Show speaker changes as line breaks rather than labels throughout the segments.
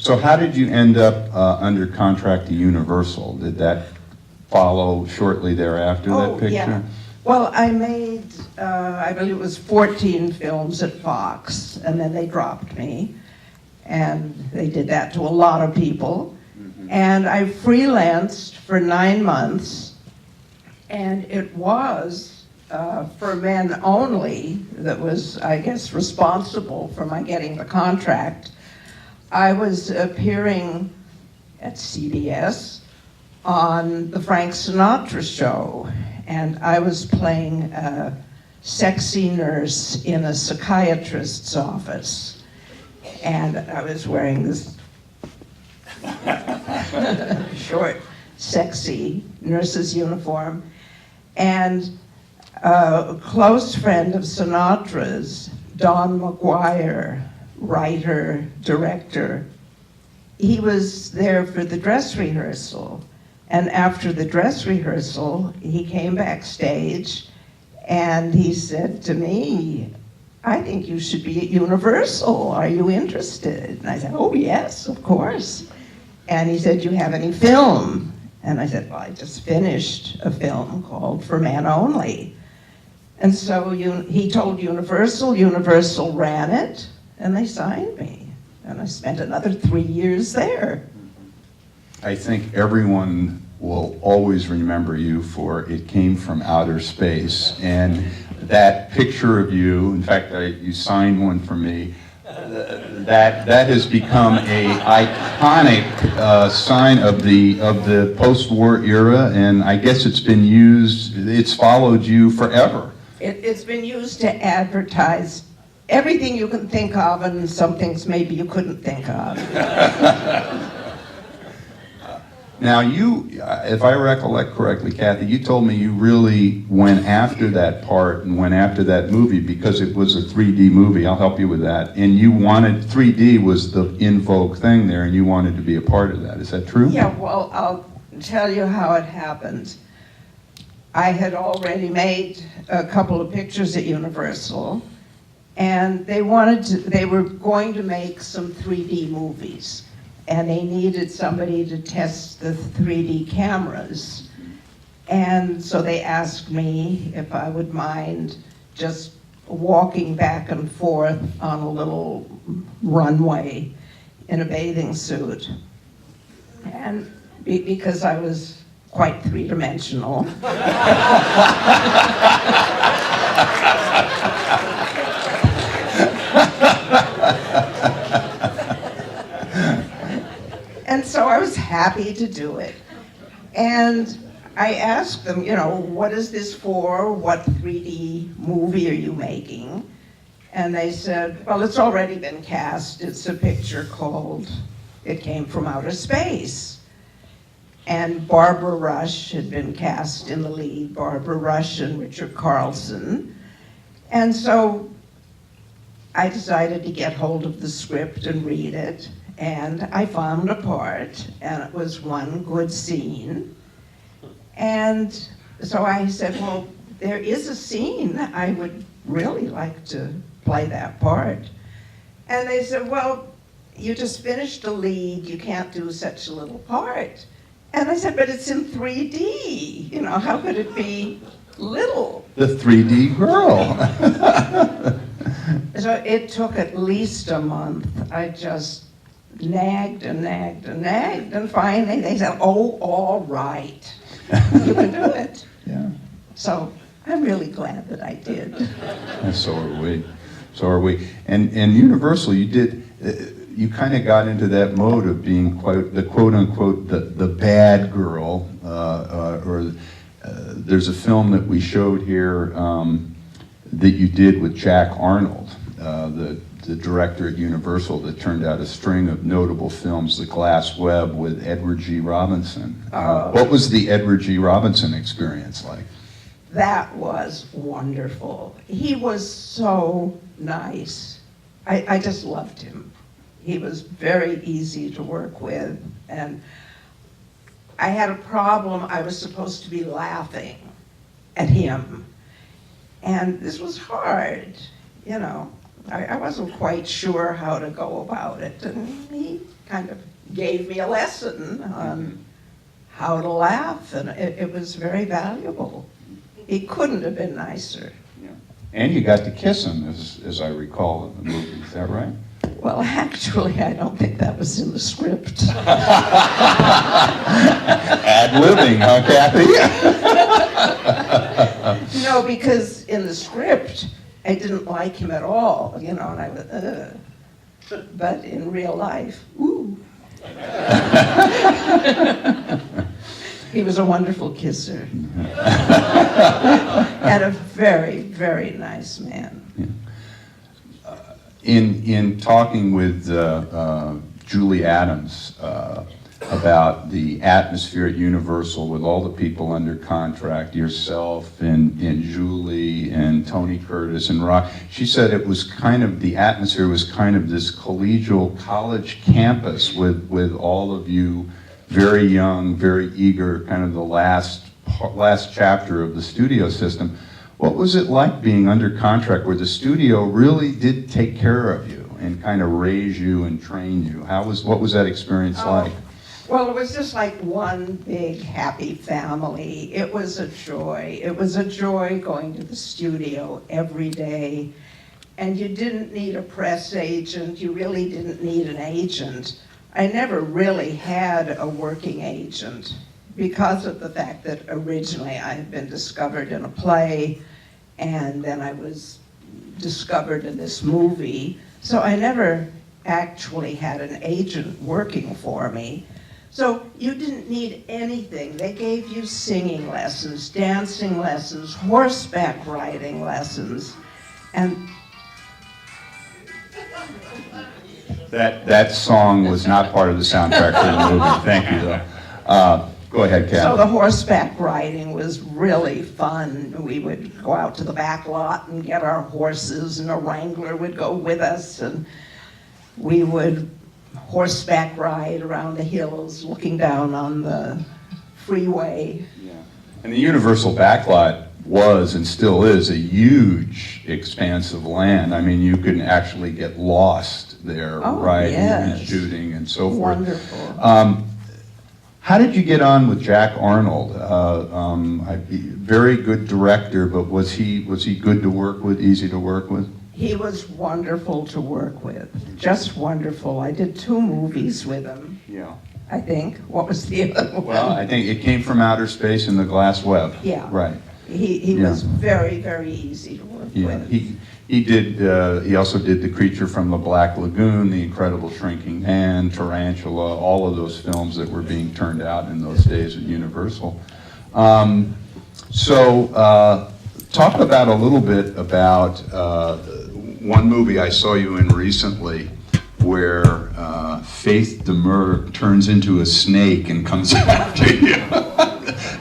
So how did you end up under contract to Universal? Did that follow shortly thereafter, that picture?
Yeah. Well, I made, I believe it was 14 films at Fox, and then they dropped me. And they did that to a lot of people. And I freelanced for 9 months, and it was for men only that was, I guess, responsible for my getting the contract. I was appearing at CBS on the Frank Sinatra show, and I was playing a sexy nurse in a psychiatrist's office. And I was wearing this short, sexy nurse's uniform. And a close friend of Sinatra's, Don McGuire, writer, director, he was there for the dress rehearsal. And after the dress rehearsal, he came backstage and he said to me, I think you should be at Universal. Are you interested? And I said, oh, yes, of course. And he said, do you have any film? And I said, well, I just finished a film called For Men Only. And so he told Universal, Universal ran it, and they signed me. And I spent another 3 years there.
I think everyone will always remember you for It Came from Outer Space. And that picture of you, in fact, you signed one for me, that has become a iconic sign of the post-war era, and I guess it's been used, it's followed you forever.
It's been used to advertise everything you can think of, and some things maybe you couldn't think of.
Now you, if I recollect correctly, Kathy, you told me you really went after that part and went after that movie because it was a 3D movie. I'll help you with that. And you wanted, 3D was the in vogue thing there, and you wanted to be a part of that. Is that true?
Yeah, well, I'll tell you how it happened. I had already made a couple of pictures at Universal, and they were going to make some 3D movies. And they needed somebody to test the 3D cameras. And so they asked me if I would mind just walking back and forth on a little runway in a bathing suit. And because I was quite three-dimensional. And so I was happy to do it. And I asked them, you know, what is this for? What 3D movie are you making? And they said, well, it's already been cast. It's a picture called It Came from Outer Space. And Barbara Rush had been cast in the lead, Barbara Rush and Richard Carlson. And so I decided to get hold of the script and read it. And I found a part, and it was one good scene. And so I said, well, there is a scene. I would really like to play that part. And they said, well, you just finished a lead. You can't do such a little part. And I said, but it's in 3D. You know, how could it be little?
The 3D girl.
So it took at least a month. I just nagged and nagged and nagged, and finally they said, oh, all right, you can do it.
Yeah.
So I'm really glad that I did.
And so are we. So are we. And Universal, you kind of got into that mode of being quote unquote the bad girl, there's a film that we showed here that you did with Jack Arnold, the director at Universal, that turned out a string of notable films, The Glass Web with Edward G. Robinson. What was the Edward G. Robinson experience like?
That was wonderful. He was so nice. I just loved him. He was very easy to work with, and I had a problem. I was supposed to be laughing at him, and this was hard, you know. I wasn't quite sure how to go about it, and he kind of gave me a lesson on how to laugh, and it was very valuable. He couldn't have been nicer.
Yeah. And you got to kiss him, as I recall in the movie. Is that right?
Well, actually, I don't think that was in the script.
Ad-libbing, huh, Kathy?
No, because in the script, I didn't like him at all, you know, and I was, ugh. But in real life, ooh. He was a wonderful kisser. And a very, very nice man.
Yeah. In talking with Julie Adams about the atmosphere at Universal with all the people under contract, yourself and Julie and Tony Curtis and Rock, she said it was kind of, the atmosphere was kind of this collegial college campus with all of you very young, very eager, kind of the last chapter of the studio system. What was it like being under contract where the studio really did take care of you and kind of raise you and train you? What was that experience like?
Well, it was just like one big happy family. It was a joy. It was a joy going to the studio every day. And you didn't need a press agent. You really didn't need an agent. I never really had a working agent because of the fact that originally I had been discovered in a play, and then I was discovered in this movie. So I never actually had an agent working for me. So you didn't need anything. They gave you singing lessons, dancing lessons, horseback riding lessons, and
That song was not part of the soundtrack for the movie. Thank you, though. Go ahead, Kathy.
so the horseback riding was really fun. We would go out to the back lot and get our horses, and a wrangler would go with us, and we would horseback ride around the hills looking down on the freeway.
Yeah. And the Universal backlot was and still is a huge expanse of land. I mean, you can actually get lost there riding and shooting and so forth.
Wonderful.
How did you get on with Jack Arnold? Very good director, but was he good to work with, easy to work with?
He was wonderful to work with, just wonderful. I did 2 movies with him,
Yeah.
I think. What was the other one?
Well, I think It Came from Outer Space and The Glass Web.
Yeah.
Right.
He was very, very easy to work
Yeah.
with.
He also did The Creature from the Black Lagoon, The Incredible Shrinking Man, Tarantula, all of those films that were being turned out in those days at Universal. Talk about a little bit about one movie I saw you in recently where Faith Demur turns into a snake and comes after you.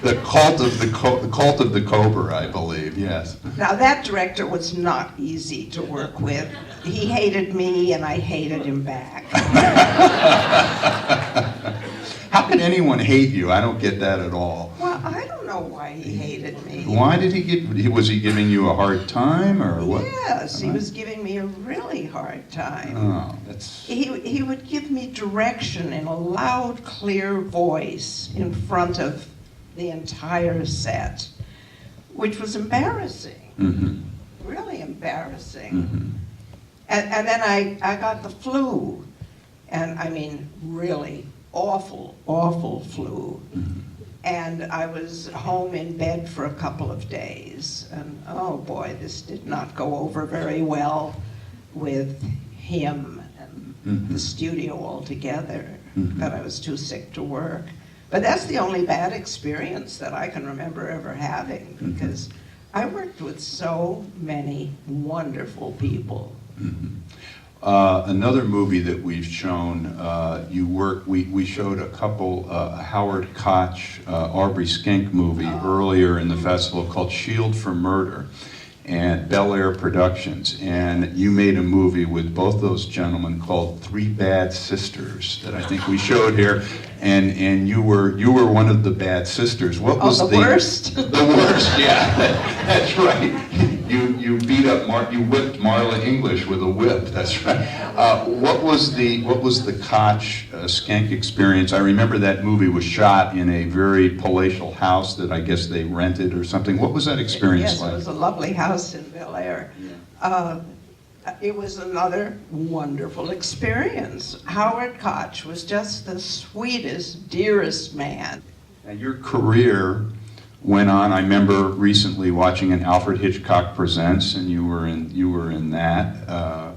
The Cult of the Cobra, I believe, yes.
Now, that director was not easy to work with. He hated me, and I hated him back.
How can anyone hate you? I don't get that at all.
Well, I don't know why he hated me.
Why did was he giving you a hard time, or what?
Yes, he was giving me a really hard time.
Oh, that's...
He would give me direction in a loud, clear voice in front of the entire set, which was embarrassing, really embarrassing. And then I got the flu, and I mean really awful, awful flu. And I was home in bed for a couple of days, and oh boy, this did not go over very well with him and the studio altogether, but I was too sick to work. But that's the only bad experience that I can remember ever having, because I worked with so many wonderful people.
Another movie that we've shown, we showed a couple, Howard Koch, Aubrey Skink movie earlier in the festival called Shield for Murder, and Bel Air Productions, and you made a movie with both those gentlemen called Three Bad Sisters that I think we showed here. and you were one of the bad sisters. What was
the worst?
The worst, yeah. That's right. You beat up you whipped Marla English with a whip. That's right. What was the Koch skank experience? I remember that movie was shot in a very palatial house that I guess they rented or something. What was that experience like?
Yes, it was a lovely house in Bel Air.
Yeah.
It was another wonderful experience. Howard Koch was just the sweetest, dearest man.
And your career went on. I remember recently watching an Alfred Hitchcock Presents, and you were in that.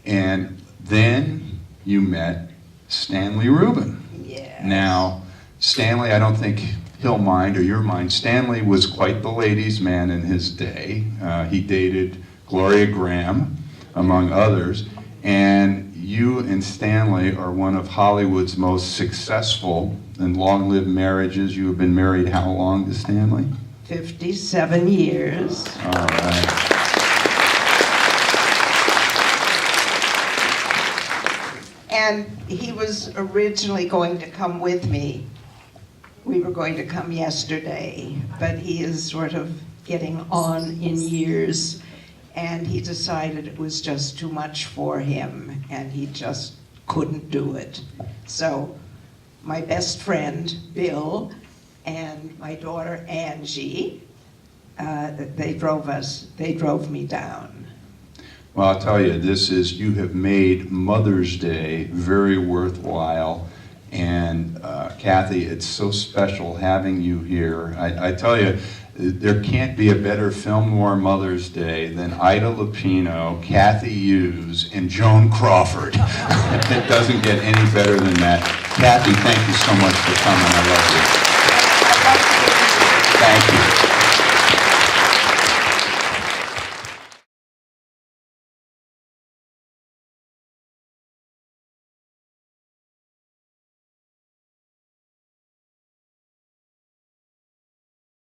And then you met Stanley Rubin.
Yes.
Now, Stanley, I don't think he'll mind or you'll mind. Stanley was quite the ladies' man in his day. He dated Gloria Graham, among others, and you and Stanley are one of Hollywood's most successful and long-lived marriages. You have been married how long to Stanley?
57 years.
All right.
And he was originally going to come with me. We were going to come yesterday, but he is sort of getting on in years, and he decided it was just too much for him, and he just couldn't do it. So my best friend, Bill, and my daughter, Angie, they drove me down.
Well, I'll tell you, you have made Mother's Day very worthwhile. And Kathy, it's so special having you here. I tell you, there can't be a better film noir Mother's Day than Ida Lupino, Kathy Hughes, and Joan Crawford. It doesn't get any better than that. Kathy, thank you so much for coming. I love you. Thank you.